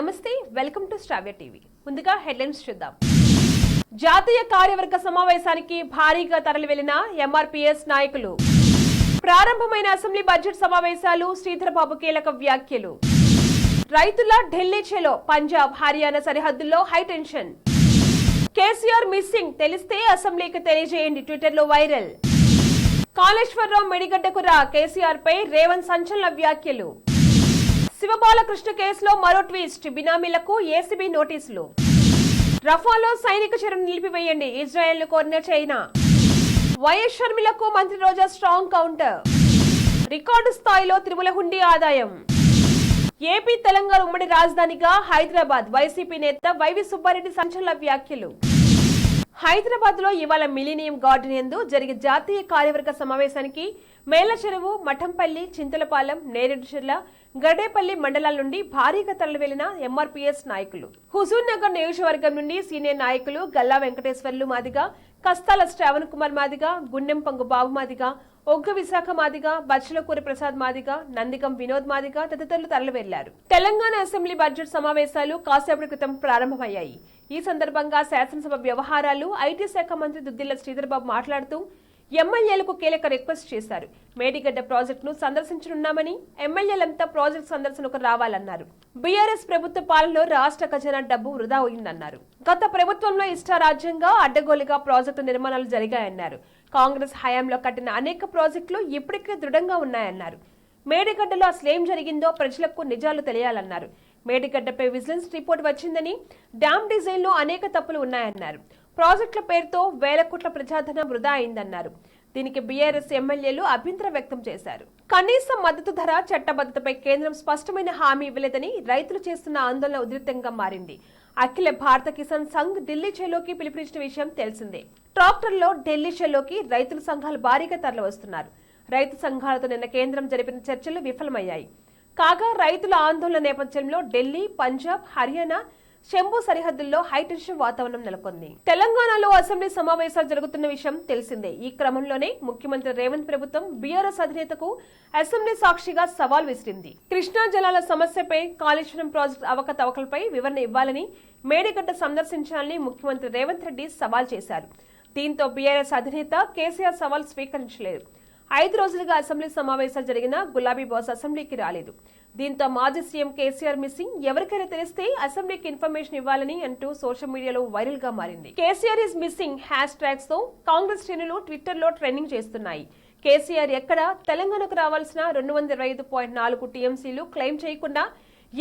నమస్తే, welcome to Sravya TV. ముందుగా headlines చూద్దాం. జాతీయ కార్యవర్గ సమావేశానికి భారీగా తరలి వెళ్లిన ఎంఆర్పీఎస్ నాయకులు. ప్రారంభమైన అసెంబ్లీ బడ్జెట్ సమావేశాలు, శ్రీధరబాబు కీలక వ్యాఖ్యలు. రైతుల ఢిల్లీ చేలో, పంజాబ్ హర్యానా సరిహద్దుల్లో హైటెన్షన్. కేసీఆర్ మిస్సింగ్, తెలిస్తే అసెంబ్లీకి తెలియజేయండి, ట్విట్టర్లో వైరల్. కాళేశ్వరరావు మెడిగడ్డకు రా, కేసీఆర్ పై రేవంత్ సంచలన వ్యాఖ్యలు. శివబాలకృష్ణ కేసులో మరో ట్విస్ట్, బినామీలకు ఏసీబీ నోటీసులు. రఫాలో సైనిక చర్యను నిలిపివేయండి, ఇజ్రాయెల్ ను కోరిన చైనా. వైఎస్ షర్మిలకు మంత్రి రోజా స్ట్రాంగ్ కౌంటర్. రికార్డు స్థాయిలో తిరుమల హుండీ ఆదాయం. ఏపీ తెలంగాణ ఉమ్మడి రాజధానిగా హైదరాబాద్, వైసీపీ నేత వైవి సుబ్బారెడ్డి సంచలన వ్యాఖ్యలు. హైదరాబాద్ లో ఇవాళ మిలీనియం గార్డెన్ యందు జరిగే జాతీయ కార్యవర్గ సమావేశానికి మేలచెరువు, మఠంపల్లి, చింతలపాలెం, నేరేడుచెర్ల, గడేపల్లి మండలాల నుండి భారీగా తరలి వెళ్లిన ఎంఆర్పీఎస్ నాయకులు. హుజూర్ నగర్ నియోజకవర్గం నుండి సీనియర్ నాయకులు గల్లా వెంకటేశ్వర్లు మాదిగ, కస్తాల శ్రావణ్ కుమార్ మాదిగ, గుండెం పంగు బాబు మాదిగ, ఒగ్గు విశాఖ మాదిగ, బచ్చలకూరి ప్రసాద్ మాదిగ, నందిగం వినోద్ మాదిగ తదితరులు తరలి వెళ్లారు. తెలంగాణ అసెంబ్లీ బడ్జెట్ సమావేశాలు కాసేపటి క్రితం ప్రారంభమయ్యాయి. ఈ సందర్భంగా శాసనసభ వ్యవహారాలు, ఐటీ శాఖ మంత్రి దుద్దిళ్ల శ్రీధరబాబు మాట్లాడుతూ ఎమ్మెల్యేలకు కీలక రిక్వెస్ట్ చేశారు. మేడిగడ్డ ప్రాజెక్టును సందర్శించనున్నామని, ఎమ్మెల్యేలంతా ప్రాజెక్టు సందర్శనకు రావాలన్నారు. బీఆర్ఎస్ ప్రభుత్వ పాలనలో రాష్ట్ర ఖజానా డబ్బు వృధా అయిందన్నారు. గత ప్రభుత్వంలో ఇష్టారాజ్యంగా అడ్డగోలుగా ప్రాజెక్టు నిర్మాణాలు జరిగాయన్నారు. కాంగ్రెస్ హయాంలో కట్టిన అనేక ప్రాజెక్టులు ఇప్పటికే దృఢంగా ఉన్నాయన్నారు. మేడిగడ్డలో అసలేం జరిగిందో ప్రజలకు నిజాలు తెలియాలన్నారు. మేడిగడ్డపై విజిలెన్స్ రిపోర్ట్ వచ్చిందని, డ్యాం డిజైన్ లో అనేక తప్పులు ఉన్నాయన్నారు. ప్రాజెక్టుల పేరుతో వేల కోట్ల ప్రజాధనం వృధా అయిందన్నారు. దీనికి బీఆర్ఎస్ ఎమ్మెల్యేలు అభ్యంతరం వ్యక్తం చేశారు. కనీస మద్దతు ధర చట్టబద్ధతపై కేంద్రం స్పష్టమైన హామీ ఇవ్వలేదని రైతులు చేస్తున్న ఆందోళన ఉధృతంగా మారింది. అఖిల భారత కిసాన్ సంఘ్ ఢిల్లీ చేలోకి పిలుపునిచ్చిన విషయం తెలిసిందే. ట్రాక్టర్లో ఢిల్లీ చేలోకి రైతుల సంఘాలు భారీగా తరలి వస్తున్నారు. రైతు సంఘాలతో నిన్న కేంద్రం జరిపిన చర్చలు విఫలమయ్యాయి. కాగా రైతుల ఆందోళన నేపథ్యంలో ఢిల్లీ, పంజాబ్, హర్యానా, శంభు సరిహద్దుల్లో హైటెన్షన్ వాతావరణం నెలకొంది. తెలంగాణలో అసెంబ్లీ సమావేశాలు జరుగుతున్న విషయం తెలిసిందే. ఈ క్రమంలోనే ముఖ్యమంత్రి రేవంత్ ప్రభుత్వం బీఆర్ఎస్ అధినేతకు అసెంబ్లీ సాక్షిగా సవాల్ విసిరింది. కృష్ణా జలాల సమస్యపై, కాళేశ్వరం ప్రాజెక్టు అవకతవకలపై వివరణ ఇవ్వాలని, మేడిగడ్డ సందర్శించాలని ముఖ్యమంత్రి రేవంత్ రెడ్డి సవాల్ చేశారు. దీంతో బీఆర్ఎస్ అధినేత కేసీఆర్ సవాల్ స్వీకరించలేదు. 5 రోజులుగా అసెంబ్లీ సమావేశాలు జరిగినా గులాబీ బాస్ అసెంబ్లీకి రాలేదు. దీంతో మాజీ సీఎం కేసీఆర్ మిస్సింగ్, ఎవరికైనా తెలిస్తే అసెంబ్లీకి ఇన్ఫర్మేషన్ ఇవ్వాలని అంటూ సోషల్ మీడియాలో వైరల్ గా మారింది. KCR is missing hash tags తో కాంగ్రెస్ శ్రేణులు ట్విట్టర్ లో ట్రెండింగ్ చేస్తున్నాయి. కేసీఆర్ ఎక్కడ, తెలంగాణకు రావాల్సిన 225.4 టీఎంసీలు క్లెయిమ్ చేయకుండా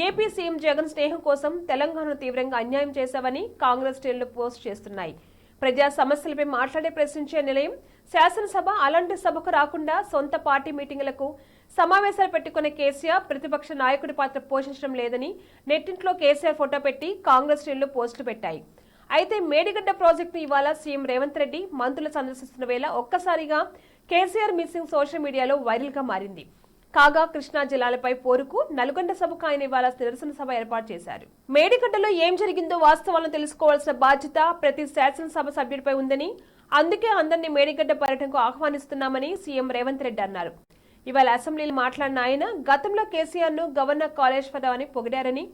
ఏపీ సీఎం జగన్ స్నేహం కోసం తెలంగాణను తీవ్రంగా అన్యాయం చేశావని కాంగ్రెస్ శ్రేణులు పోస్ట్ చేస్తున్నాయి. ప్రజా సమస్యలపై మాట్లాడే ప్రశ్నించే నిలయం శాసనసభ, అలాంటి సభకు రాకుండా సొంత పార్టీ మీటింగులకు సమావేశాలు పెట్టుకున్న కేసీఆర్ ప్రతిపక్ష నాయకుడి పాత్ర పోషించడం లేదని నెట్టింట్లో కేసీఆర్ ఫోటో పెట్టి కాంగ్రెస్ శ్రేణులు పోస్టులు పెట్టాయి. అయితే మేడిగడ్డ ప్రాజెక్టును ఇవాళ సీఎం రేవంత్ రెడ్డి మంత్రులు సందర్శిస్తున్న వేళ ఒక్కసారిగా కేసీఆర్ మిస్సింగ్ సోషల్ మీడియాలో వైరల్ గా మారింది. కాగా కృష్ణా జిల్లాలపై పోరుకు నల్గొండ సభకు ఆయన ఇవాళ నిరసన సభ ఏర్పాటు చేశారు. మేడిగడ్డలో ఏం జరిగిందో వాస్తవాలను తెలుసుకోవాల్సిన బాధ్యత ప్రతి శాసనసభ సభ్యుడిపై ఉందని, అందుకే అందరినీ మేడిగడ్డ పర్యటనకు ఆహ్వానిస్తున్నామని సీఎం రేవంత్ రెడ్డి అన్నారు. ఇవాళ అసెంబ్లీలో మాట్లాడిన ఆయన గతంలో కేసీఆర్ ను గవర్నర్ కాళేశ్వరరావు అని పొగిడారని,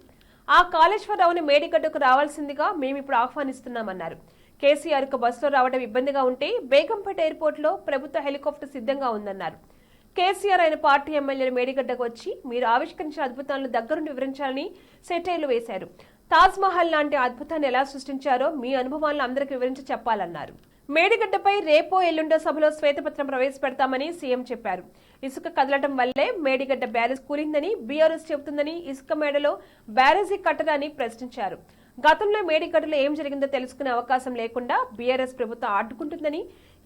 ఆ కాళేశ్వరరావుని మేడిగడ్డకు రావాల్సిందిగా మేమిప్పుడు ఆహ్వానిస్తున్నామన్నారు. కేసీఆర్ కు బస్సులో రావడం ఇబ్బందిగా ఉంటే బేగంపేట ఎయిర్పోర్ట్ లో ప్రభుత్వ హెలికాప్టర్ సిద్ధంగా ఉందన్నారు. కేసీఆర్ ఆయన పార్టీ ఎమ్మెల్యేలు మేడిగడ్డకు వచ్చి మీరు ఆవిష్కరించిన అద్భుతాలను దగ్గరుండి వివరించాలని సెటైర్లు వేశారు. తాజ్ మహల్ లాంటి అద్భుతాన్ని ఎలా సృష్టించారో మీ అనుభవాలను అందరికి వివరించి చెప్పాలన్నారు. మేడిగడ్డపై రేపో ఎల్లుండో సభలో శ్వేతపత్రం ప్రవేశపెడతామని సీఎం చెప్పారు. ఇసుక కదలటం వల్లే మేడిగడ్డ బ్యారేజ్ కూలిందని బీఆర్ఎస్ చెబుతుందని, ఇసుక మేడలో బ్యారేజీ కట్టడాన్ని ప్రశ్నించారు. గతంలో మేడిగడ్డలో ఏం జరిగిందో తెలుసుకునే అవకాశం లేకుండా బీఆర్ఎస్ ప్రభుత్వం అడ్డుకుంటుందని,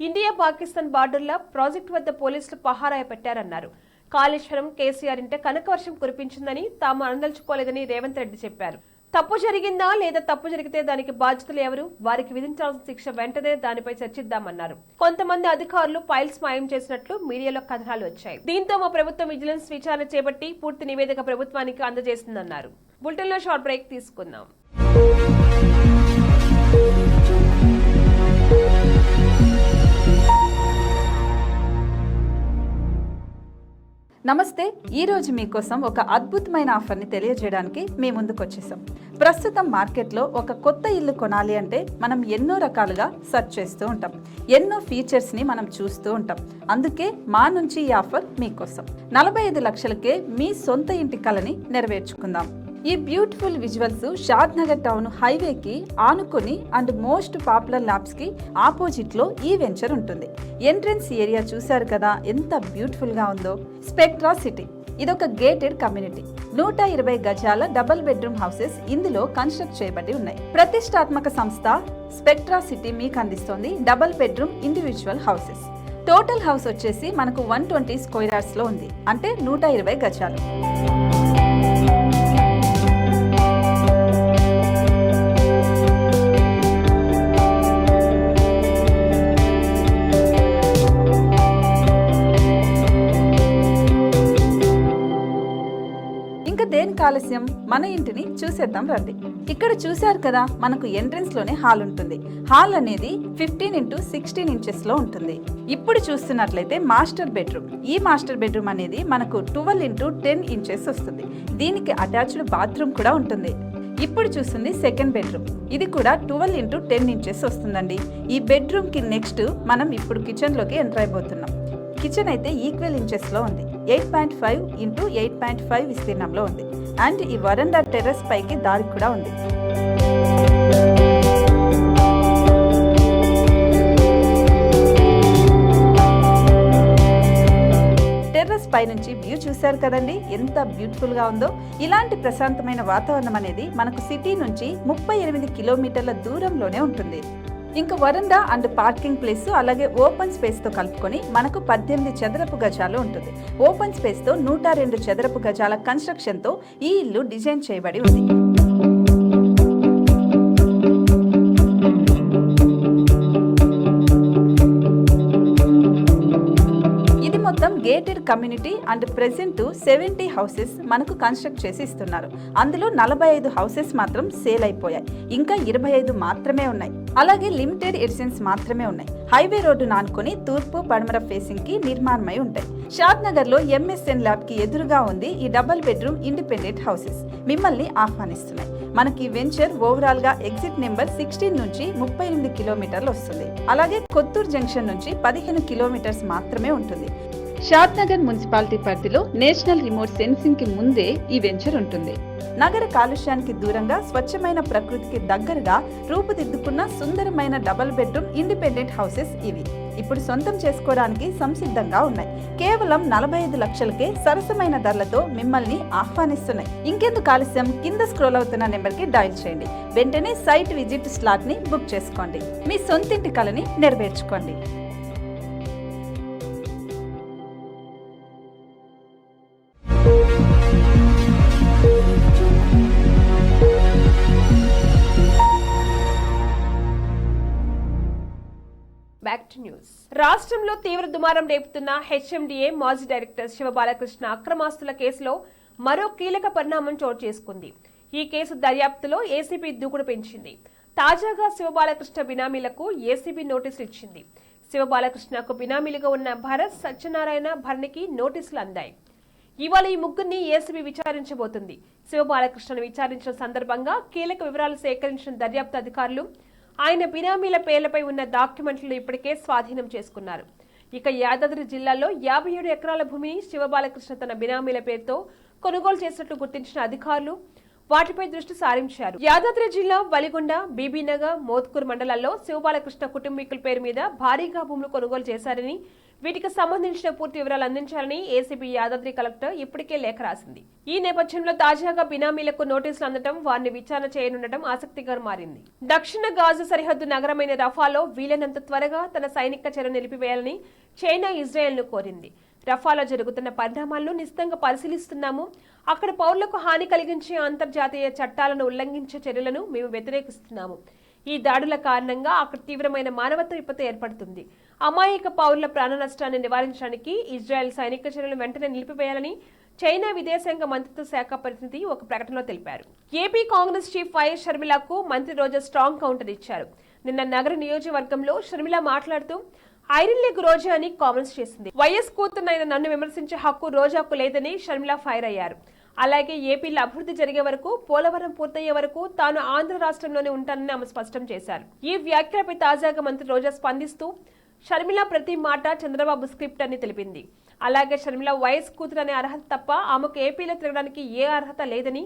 ఇండియా పాకిస్తాన్ బార్డర్ల ప్రాజెక్టు వద్ద పోలీసులు పహారా పెట్టారన్నారు. కాళేశ్వరం కేసీఆర్ ఇంటే కనకవర్షం కురిపించిందని, తాము అనదలుచుకోలేదని రేవంత్ రెడ్డి చెప్పారు. తప్పు జరిగిందా లేదా తప్పు జరిగితే దానికి బాధ్యతలు ఎవరు, వారికి విధించాల్సిన శిక్ష వెంటనే దానిపై చర్చిద్దామన్నారు. కొంతమంది అధికారులు ఫైల్స్ మాయం చేసినట్లు మీడియాలో కథనాలు వచ్చాయి. దీంతో మా ప్రభుత్వం విజిలెన్స్ విచారణ చేపట్టి పూర్తి నివేదిక ప్రభుత్వానికి అందజేసిందన్నారు. బులెటిన్ లో షార్ట్ బ్రేక్ తీసుకుందాం. నమస్తే. ఈరోజు మీకోసం ఒక అద్భుతమైన ఆఫర్ని తెలియజేయడానికి మీ ముందుకు వచ్చేసాం. ప్రస్తుతం మార్కెట్లో ఒక కొత్త ఇల్లు కొనాలి అంటే మనం ఎన్నో రకాలుగా సెర్చ్ చేస్తూ ఉంటాం, ఎన్నో ఫీచర్స్ని మనం చూస్తూ ఉంటాం. అందుకే మా నుంచి ఈ ఆఫర్ మీకోసం. 45 లక్షలకే మీ సొంత ఇంటి కలని నెరవేర్చుకుందాం. ఈ బ్యూటిఫుల్ విజువల్స్ షాద్ నగర్ టౌన్ హైవేకి ఆనుకొని అండ్ మోస్ట్ పాపులర్ ల్యాబ్స్ కి ఆపోజిట్ లో ఈ వెంచర్ ఉంటుంది. ఎంట్రన్స్ ఏరియా చూశారు కదా ఎంత బ్యూటిఫుల్ గా ఉందో. స్పెక్ట్రా సిటీ ఇదొక గేటెడ్ కమ్యూనిటీ. 120 గజాల డబుల్ బెడ్రూమ్ హౌసెస్ ఇందులో కన్స్ట్రక్ట్ చేయబడి ఉన్నాయి. ప్రతిష్టాత్మక సంస్థ స్పెక్ట్రా సిటీ మీకు అందిస్తోంది double bedroom individual houses. Total house వచ్చేసి మనకు 120 స్క్వేర్ యార్డ్స్ లో ఉంది, అంటే 120 గజాలు. దేనికి ఆలస్యం, మన ఇంటిని చూసేద్దాం రండి. ఇక్కడ చూశారు కదా, మనకు ఎంట్రన్స్ లోనే హాల్ ఉంటుంది. హాల్ అనేది 15x16 ఇంచెస్ లో ఉంటుంది. ఇప్పుడు చూస్తున్నట్లయితే మాస్టర్ బెడ్రూమ్. ఈ మాస్టర్ బెడ్రూమ్ అనేది మనకు 12x10 ఇంచెస్ వస్తుంది. దీనికి అటాచ్డ్ బాత్రూమ్ కూడా ఉంటుంది. ఇప్పుడు చూస్తుంది సెకండ్ బెడ్రూమ్. ఇది కూడా 12x10 ఇంచెస్ వస్తుందండి. ఈ బెడ్రూమ్ కి నెక్స్ట్ మనం ఇప్పుడు కిచెన్ లోకి ఎంటర్ అయిపోతున్నాం. కిచెన్ అయితే ఈక్వల్ ఇంచెస్ లో ఉంది. 8.5x8.5 విస్తీర్ణంలో ఉంది. అండ్ ఈ వరండా టెర్రస్ పైకి దారి కూడా ఉంది. టెర్రస్ పై నుంచి వ్యూ చూశారు కదండి, ఎంత బ్యూటిఫుల్ గా ఉందో. ఇలాంటి ప్రశాంతమైన వాతావరణం అనేది మనకు సిటీ నుంచి 38 కిలోమీటర్ల దూరంలోనే ఉంటుంది. ఇంకా వరండా అండ్ పార్కింగ్ ప్లేస్ అలాగే ఓపెన్ స్పేస్ తో కలుపుకొని మనకు 18 చదరపు గజాలు ఉంటుంది. ఓపెన్ స్పేస్ తో 102 చదరపు గజాల కన్స్ట్రక్షన్ తో ఈ ఇల్లు డిజైన్ చేయబడి ఉంది. మొత్తం gated community and present 70 houses మనకు కన్స్ట్రక్ట్ చేసి ఇస్తున్నారు. అందులో 45 హౌసెస్ మాత్రం సేల్ అయిపోయాయి. ఇంకా 25 మాత్రమే ఉన్నాయి. అలాగే లిమిటెడ్ ఎడిషన్స్ మాత్రమే ఉన్నాయి. హైవే రోడ్డు నానుకొని తూర్పు పడమర ఫేసింగ్ కి నిర్మాణమై ఉంటాయి. షాద్ నగర్ లో MSN ల్యాబ్ కి ఎదురుగా ఉంది ఈ డబుల్ బెడ్రూమ్ ఇండిపెండెంట్ హౌసెస్. మిమ్మల్ని ఆహ్వానిస్తున్నాయి. మనకి వెంచర్ ఓవరాల్ గా ఎగ్జిట్ నెంబర్ 16 నుంచి 38 కిలోమీటర్లు వస్తుంది. అలాగే కొత్తూరు జంక్షన్ నుంచి 15 కిలోమీటర్స్ మాత్రమే ఉంటుంది. షాద్ నగర్ మున్సిపాలిటీ పరిధిలో నేషనల్ రిమోట్ సెన్సింగ్ కి ముందే ఈ వెంచర్ ఉంటుంది. నగర కాలుష్యానికి దూరంగా స్వచ్ఛమైన ప్రకృతికి దగ్గరగా రూపుదిద్దుకున్న సుందరమైన డబుల్ బెడ్రూమ్ ఇండిపెండెంట్ హౌసెస్ ఇవి. ఇప్పుడు సొంతం చేసుకోవడానికి సంసిద్ధంగా ఉన్నాయి. కేవలం 45 లక్షలకే సరసమైన ధరలతో మిమ్మల్ని ఆహ్వానిస్తున్నాయి. ఇంకెందుకు ఆలస్యం, కింద స్క్రోల్ అవుతున్న నెంబర్ కి డయల్ చేయండి. వెంటనే సైట్ విజిట్ స్లాట్ ని బుక్ చేసుకోండి. మీ సొంతింటి కలని నెరవేర్చుకోండి. రాష్ట్రంలో తీవ్ర దుమారం రేపుతున్న HMDA మాజీ డైరెక్టర్ శివబాలకృష్ణ అక్రమాస్తుల కేసులో మరో కీలక పరిణామం చోటు చేసుకుంది. ఈ కేసు దర్యాప్తులో ఏసీబీ దూకుడు పెంచింది. తాజాగా శివబాలకృష్ణ బినామీలకు ఏసీబీ నోటీసులు ఇచ్చింది. శివబాలకృష్ణకు బినామీలుగా ఉన్న భరత్, సత్యనారాయణ, భరణికి నోటీసులు అందాయి. ఇవాళ ఈ ముగ్గురిని ఏసీబీ విచారించబోతుంది. శివబాలకృష్ణను విచారించిన సందర్భంగా కీలక వివరాలు సేకరించిన దర్యాప్తు అధికారులు ఆయన బినామీల పేర్లపై ఉన్న డాక్యుమెంట్లను ఇప్పటికే స్వాధీనం చేసుకున్నారు. ఇక యాదాద్రి జిల్లాలో 57 ఎకరాల భూమిని శివబాలకృష్ణ తన బినామీల పేరుతో కొనుగోలు చేసినట్లు గుర్తించిన అధికారులు వాటిపై దృష్టి సారించారు. యాదాద్రి జిల్లా వలిగొండ, బీబీనగర్, మోత్కూర్ మండలాల్లో శివబాలకృష్ణ కుటుంబీకుల పేరు మీద భారీగా భూములు కొనుగోలు చేశారని, వీటికి సంబంధించిన పూర్తి వివరాలు అందించాలని ఏసీబీ యాదాద్రి కలెక్టర్ ఇప్పటికే లేఖ రాసింది. ఈ నేపథ్యంలో తాజాగా బినామీలకు నోటీసులు అందడం, వారిని విచారణ చేయనుండటం ఆసక్తిగా మారింది. దక్షిణ గాజా సరిహద్దు నగరమైన రఫాలో వీలైనంత త్వరగా తన సైనిక చర్య నిలిపివేయాలని చైనా ఇజ్రాయెల్ను కోరింది. రఫాలో జరుగుతున్న పరిణామాలను నిశితంగా పరిశీలిస్తున్నాము. అక్కడ పౌరులకు హాని కలిగించే అంతర్జాతీయ చట్టాలను ఉల్లంఘించే చర్యలను మేము వ్యతిరేకిస్తున్నాము. ఈ దాడుల కారణంగా అక్కడ తీవ్రమైన మానవత్వ విపత్తు ఏర్పడుతుంది. అమాయక పౌరుల ప్రాణ నష్టాన్ని నివారించడానికి ఇజ్రాయెల్ సైనిక చర్యలు వెంటనే నిలిపివేయాలని చైనా విదేశాంగ మంత్రిత్వ శాఖ ప్రతినిధి ఒక ప్రకటనలో తెలిపారు. ఏపీ కాంగ్రెస్ చీఫ్ వైఎస్ షర్మిలకు మంత్రి రోజా స్ట్రాంగ్ కౌంటర్ ఇచ్చారు. నిన్న నగర నియోజకవర్గంలో షర్మిల మాట్లాడుతూ ఐరన్ లెగ్ రోజా అని కామెంట్స్ చేసింది. వైఎస్ కూతురునైన నన్ను విమర్శించే హక్కు రోజాకు లేదని షర్మిల ఫైర్ అయ్యారు. అలాగే ఏపీలో అభివృద్ధి జరిగే వరకు, పోలవరం పూర్తయ్యే వరకు తాను ఆంధ్ర రాష్ట్రంలోనే ఉంటానని ఆమె స్పష్టం చేశారు. ఈ వ్యాఖ్యలపై తాజాగా మంత్రి రోజా స్పందిస్తూ షర్మిల ప్రతి మాట చంద్రబాబు స్క్రిప్ట్ అని తెలిపింది. అలాగే షర్మిల వైఎస్ కూతురు అనే అర్హత తప్ప ఆమెకు ఏపీలో తిరగడానికి ఏ అర్హత లేదని,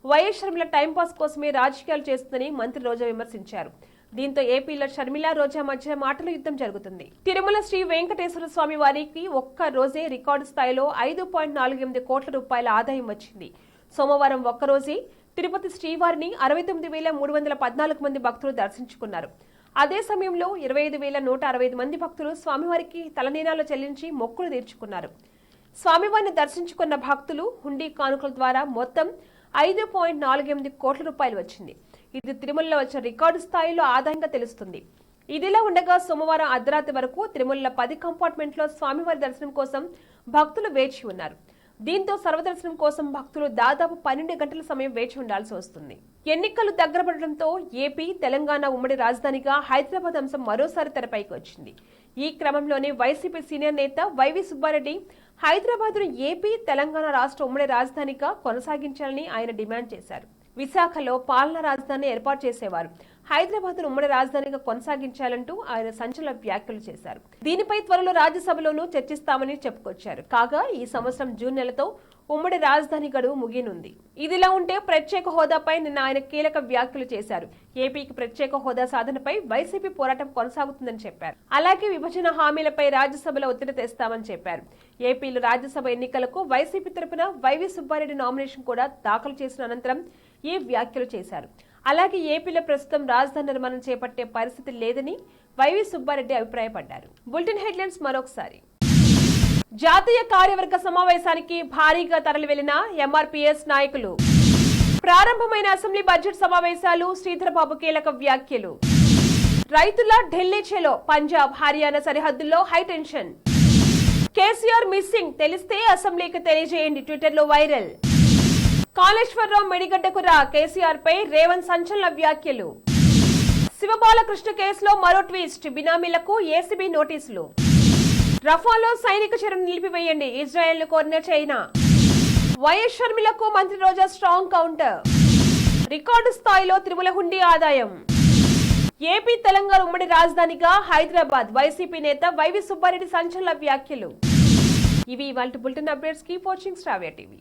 వైఎస్ షర్మిల టైంపాస్ కోసమే రాజకీయాలు చేస్తుందని మంత్రి రోజా విమర్శించారు. దీంతో ఏపీలో షర్మిల రోజా మధ్య మాటల యుద్ధం జరుగుతుంది. తిరుమల శ్రీ వెంకటేశ్వర స్వామి వారికి ఒక్క రోజే రికార్డు స్థాయిలో 5.48 కోట్ల రూపాయల ఆదాయం వచ్చింది. సోమవారం ఒక్కరోజే తిరుపతి శ్రీవారిని 69,314 మంది భక్తులు దర్శించుకున్నారు. అదే సమయంలో 25,165 మంది భక్తులు స్వామివారికి తలనీలాలు చెల్లించి మొక్కులు తీర్చుకున్నారు. స్వామివారిని దర్శించుకున్న భక్తులు హుండీ కానుకల ద్వారా మొత్తం 5.48 కోట్ల రూపాయలు వచ్చింది. ఇది తిరుమలలో వచ్చిన రికార్డు స్థాయిలో ఆదాయంగా తెలుస్తుంది. ఇదిలా ఉండగా సోమవారం అర్ధరాత్రి వరకు తిరుమలలో 10 కంపార్ట్మెంట్లో స్వామివారి దర్శనం కోసం భక్తులు వేచి ఉన్నారు. దీంతో సర్వదర్శనం కోసం భక్తులు దాదాపు 12 గంటల సమయం వేచి ఉండాల్సి వస్తుంది. ఎన్నికలు దగ్గర పడడంతో ఏపీ, తెలంగాణ ఉమ్మడి రాజధానిగా హైదరాబాద్ అంశం మరోసారి తెరపైకి వచ్చింది. ఈ క్రమంలోనే వైసీపీ సీనియర్ నేత వైవి సుబ్బారెడ్డి హైదరాబాద్ను ఏపీ, తెలంగాణ రాష్ట్ర ఉమ్మడి రాజధానిగా కొనసాగించాలని ఆయన డిమాండ్ చేశారు. విశాఖలో పాలనా రాజధాని ఏర్పాటు చేసేవారు, హైదరాబాద్ ఉమ్మడి రాజధానిగా కొనసాగించాలంటూ ఆయన సంచలన వ్యాఖ్యలు చేశారు. దీనిపై త్వరలో రాజ్యసభలోనూ చర్చిస్తామని చెప్పుకొచ్చారు. కాగా ఈ సంవత్సరం జూన్ నెలతో ఉమ్మడి రాజధాని గడువు ముగియనుంది. ఇదిలా ఉంటే ప్రత్యేక హోదాపై నిన్న ఆయన కీలక వ్యాఖ్యలు చేశారు. ఏపీకి ప్రత్యేక హోదా సాధనపై వైసీపీ పోరాటం కొనసాగుతుందని చెప్పారు. అలాగే విభజన హామీలపై రాజ్యసభలో ఒత్తిడి తెస్తామని చెప్పారు. ఏపీలో రాజ్యసభ ఎన్నికలకు వైసీపీ తరపున వైవి సుబ్బారెడ్డి నామినేషన్ కూడా దాఖలు చేసిన అనంతరం ఈ వ్యాఖ్యలు చేశారు. అలాగే ఏపీలో ప్రస్తుతం రాజధాని నిర్మాణం చేపట్టే పరిస్థితి లేదని వైవి సుబ్బారెడ్డి అభిప్రాయపడ్డారు. బులెటిన్ హెడ్లైన్స్ మరొకసారి. జాతీయ కార్యవర్గ సమావేశానికి భారీగా తరలి వెళ్లిన ఎంఆర్పీఎస్ నాయకులు. ప్రారంభమైన అసెంబ్లీ బడ్జెట్ సమావేశాలు, శ్రీధరబాబు కీలక వ్యాఖ్యలు. రైతుల ఢిల్లీ చేలో, పంజాబ్, హర్యానా సరిహద్దుల్లో హైటెన్షన్. కేసీఆర్ మిస్సింగ్, తెలిస్తే అసెంబ్లీకి తెలియజేయండి, ట్విట్టర్లో వైరల్. కాళేశ్వరరావు మెడిగడ్డకు రా, కేసీఆర్ పై రేవంత్ సంచలన వ్యాఖ్యలు. శివబాలకృష్ణ కేసులో మరో ట్విస్ట్, బినామీలకు ఏసీబీ నోటీసులు. రఫాలో సైనిక చర్యను నిలిపివేయండి, ఇజ్రాయెల్ ను కోరిన చైనా. వైఎస్ షర్మిలకు మంత్రి రోజా స్ట్రాంగ్ కౌంటర్. రికార్డు స్థాయిలో తిరుమల హుండీ ఆదాయం. ఏపీ, తెలంగాణ ఉమ్మడి రాజధానిగా హైదరాబాద్, వైసీపీ నేత వైవి సుబ్బారెడ్డి సంచలన వ్యాఖ్యలు. ఇవి ఇవాల్టి బులెటిన్ అప్డేట్స్. కీప్ వాచింగ్ శ్రావ్య టీవీ.